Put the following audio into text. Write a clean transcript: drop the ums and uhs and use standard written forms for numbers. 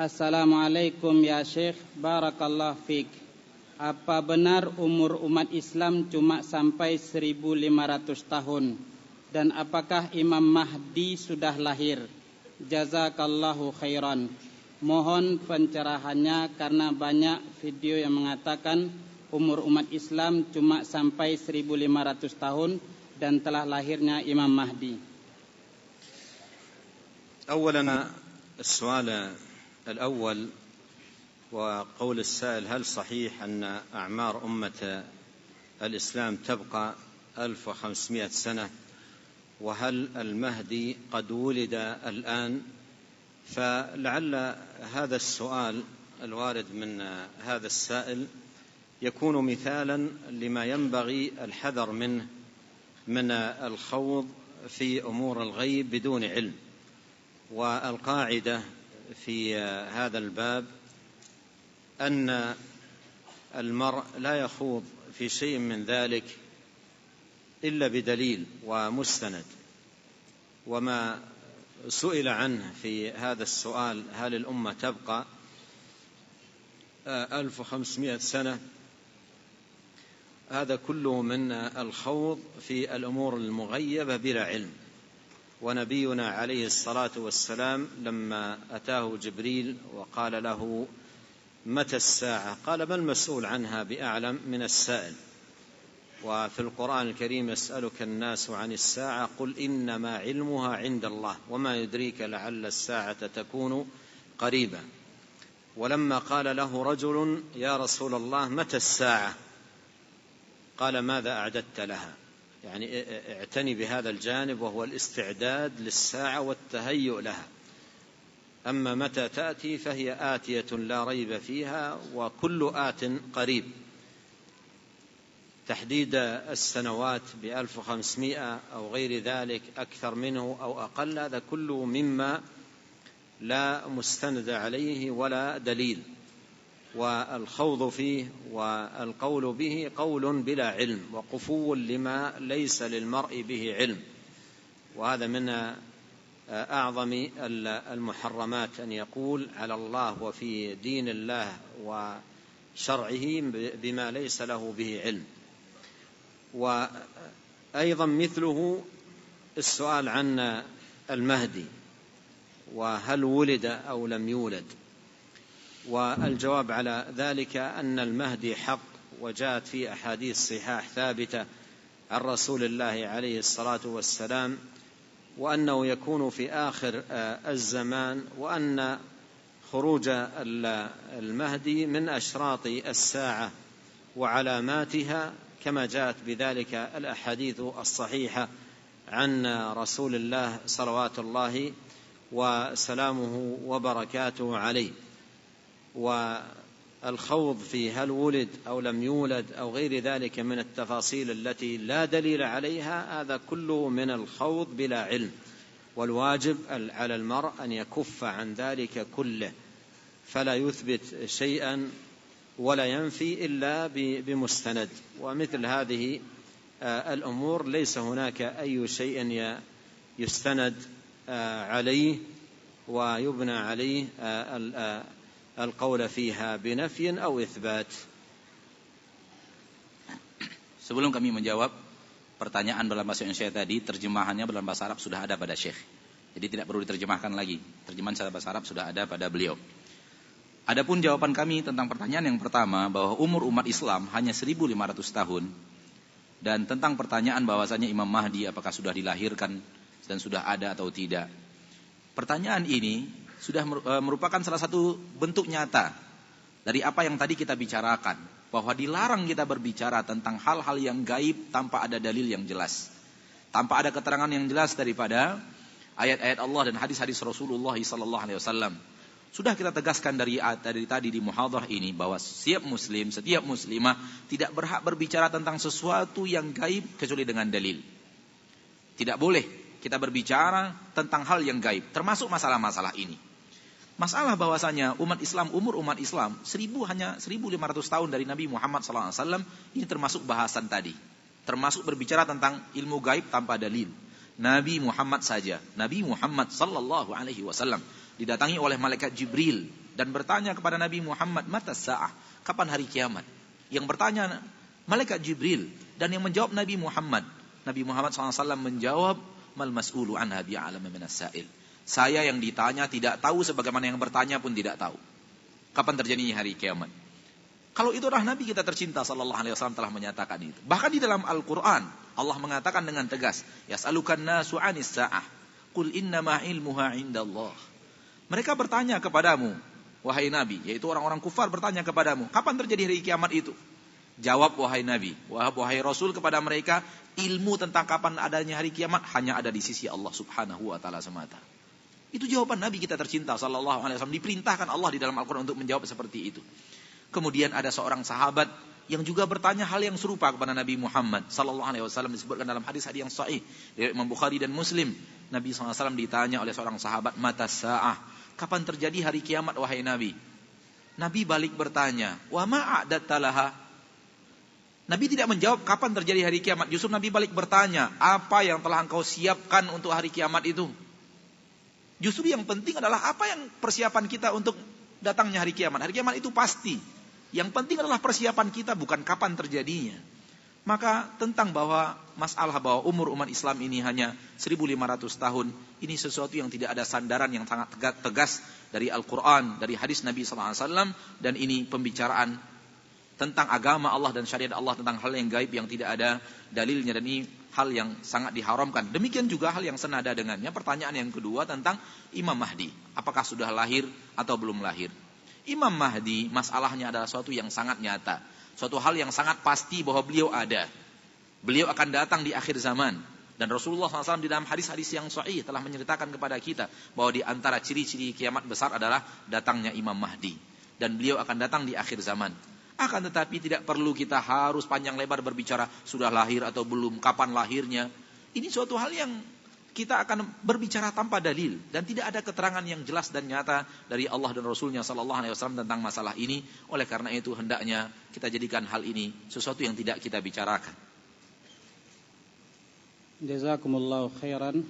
Assalamualaikum ya Syekh, barakallah fiik. Apa benar umur umat Islam cuma sampai 1500 tahun? Dan apakah Imam Mahdi sudah lahir? Jazakallahu khairan. Mohon pencerahannya karena banyak video yang mengatakan umur umat Islam cuma sampai 1500 tahun dan telah lahirnya Imam Mahdi. أولا السؤال الأول وقول السائل: هل صحيح أن أعمار أمة الإسلام تبقى 1500 سنة؟ وهل المهدي قد ولد الآن؟ فلعل هذا السؤال الوارد من هذا السائل يكون مثالا لما ينبغي الحذر منه من الخوض في أمور الغيب بدون علم. والقاعدة في هذا الباب أن المرء لا يخوض في شيء من ذلك إلا بدليل ومستند. وما سئل عنه في هذا السؤال: هل الأمة تبقى 1500 سنة؟ هذا كله من الخوض في الأمور المغيبة بلا علم. ونبينا عليه الصلاة والسلام لما أتاه جبريل وقال له: متى الساعة؟ قال: ما المسؤول عنها بأعلم من السائل. وفي القرآن الكريم: يسألك الناس عن الساعة قل إنما علمها عند الله وما يدريك لعل الساعة تكون قريبا. ولما قال له رجل: يا رسول الله متى الساعة؟ قال: ماذا أعددت لها؟ يعني اعتني بهذا الجانب وهو الاستعداد للساعة والتهيؤ لها. أما متى تأتي فهي آتية لا ريب فيها وكل آت قريب. تحديد السنوات ب1500 أو غير ذلك أكثر منه أو أقل، هذا كله مما لا مستند عليه ولا دليل، والخوض فيه والقول به قول بلا علم وقفو لما ليس للمرء به علم. وهذا من أعظم المحرمات أن يقول على الله وفي دين الله وشرعه بما ليس له به علم. وأيضا مثله السؤال عن المهدي وهل ولد أو لم يولد. والجواب على ذلك أن المهدي حق، وجاءت في أحاديث صحاح ثابتة عن رسول الله عليه الصلاة والسلام، وأنه يكون في آخر الزمان، وأن خروج المهدي من أشراط الساعة وعلاماتها كما جاءت بذلك الأحاديث الصحيحة عن رسول الله صلوات الله وسلامه وبركاته عليه. والخوض في هل ولد أو لم يولد أو غير ذلك من التفاصيل التي لا دليل عليها، هذا كله من الخوض بلا علم. والواجب على المرء أن يكف عن ذلك كله، فلا يثبت شيئا ولا ينفي إلا بمستند. ومثل هذه الأمور ليس هناك أي شيء يستند عليه ويبنى عليه القول فيها بنفي أو إثبات. Sebelum kami menjawab pertanyaan dalam bahasa Indonesia tadi, terjemahannya dalam bahasa Arab sudah ada pada Syekh. Jadi tidak perlu diterjemahkan lagi. Terjemahan secara bahasa Arab sudah ada pada beliau. Adapun jawaban kami tentang pertanyaan yang pertama, bahwa umur umat Islam hanya 1500 tahun, dan tentang pertanyaan bahwasanya Imam Mahdi apakah sudah dilahirkan dan sudah ada atau tidak. Pertanyaan ini sudah merupakan salah satu bentuk nyata dari apa yang tadi kita bicarakan, bahwa dilarang kita berbicara tentang hal-hal yang gaib tanpa ada dalil yang jelas, tanpa ada keterangan yang jelas daripada ayat-ayat Allah dan hadis-hadis Rasulullah SAW. Sudah kita tegaskan dari tadi di muhadharah ini bahwa setiap muslim, setiap muslimah tidak berhak berbicara tentang sesuatu yang gaib kecuali dengan dalil. Tidak boleh kita berbicara tentang hal yang gaib, termasuk masalah-masalah ini. Masalah bahwasanya umur umat Islam hanya 1500 tahun dari Nabi Muhammad SAW, ini termasuk bahasan tadi. Termasuk berbicara tentang ilmu gaib tanpa dalil. Nabi Muhammad saja, Nabi Muhammad SAW didatangi oleh malaikat Jibril dan bertanya kepada Nabi Muhammad, mata sa'ah, kapan hari kiamat? Yang bertanya malaikat Jibril, dan yang menjawab Nabi Muhammad. Nabi Muhammad SAW menjawab, mal mas'ulu anha bi'alama minas sa'il. Saya yang ditanya tidak tahu, sebagaimana yang bertanya pun tidak tahu kapan terjadinya hari kiamat. Kalau itu adalah Nabi kita tercinta sallallahu alaihi wasallam telah menyatakan itu. Bahkan di dalam Al-Quran Allah mengatakan dengan tegas, yas'alukan nasu 'anis sa'ah, qul innama ilmuha 'indallah. Mereka bertanya kepadamu, wahai Nabi, yaitu orang-orang kufar bertanya kepadamu, kapan terjadi hari kiamat itu? Jawab wahai Nabi, wahai Rasul kepada mereka, ilmu tentang kapan adanya hari kiamat hanya ada di sisi Allah Subhanahu wa taala semata. Itu jawaban Nabi kita tercinta sallallahu alaihi wasallam, diperintahkan Allah di dalam Al-Qur'an untuk menjawab seperti itu. Kemudian ada seorang sahabat yang juga bertanya hal yang serupa kepada Nabi Muhammad sallallahu alaihi wasallam, disebutkan dalam hadis-hadis yang sahih dari Imam Bukhari dan Muslim. Nabi sallallahu alaihi wasallam ditanya oleh seorang sahabat, mata sa'ah, kapan terjadi hari kiamat wahai Nabi? Nabi balik bertanya, wa ma a'dattalaha? Nabi tidak menjawab kapan terjadi hari kiamat, justru Nabi balik bertanya, apa yang telah engkau siapkan untuk hari kiamat itu? Justru yang penting adalah apa yang persiapan kita untuk datangnya hari kiamat. Hari kiamat itu pasti. Yang penting adalah persiapan kita, bukan kapan terjadinya. Maka tentang bahwa masalah bahwa umur umat Islam ini hanya 1.500 tahun, ini sesuatu yang tidak ada sandaran yang sangat tegas dari Al-Quran, dari hadis Nabi SAW, dan ini pembicaraan tentang agama Allah dan syariat Allah, tentang hal yang gaib yang tidak ada dalilnya, dan ini hal yang sangat diharamkan. Demikian juga hal yang senada dengannya, pertanyaan yang kedua tentang Imam Mahdi, apakah sudah lahir atau belum lahir. Imam Mahdi masalahnya adalah suatu yang sangat nyata, suatu hal yang sangat pasti bahwa beliau ada. Beliau akan datang di akhir zaman, dan Rasulullah SAW di dalam hadis-hadis yang sahih telah menceritakan kepada kita bahwa di antara ciri-ciri kiamat besar adalah datangnya Imam Mahdi, dan beliau akan datang di akhir zaman. Akan tetapi tidak perlu kita harus panjang lebar berbicara sudah lahir atau belum, kapan lahirnya. Ini suatu hal yang kita akan berbicara tanpa dalil, dan tidak ada keterangan yang jelas dan nyata dari Allah dan Rasulnya sallallahu alaihi wasallam tentang masalah ini. Oleh karena itu hendaknya kita jadikan hal ini sesuatu yang tidak kita bicarakan. Jazakumullahu khairan.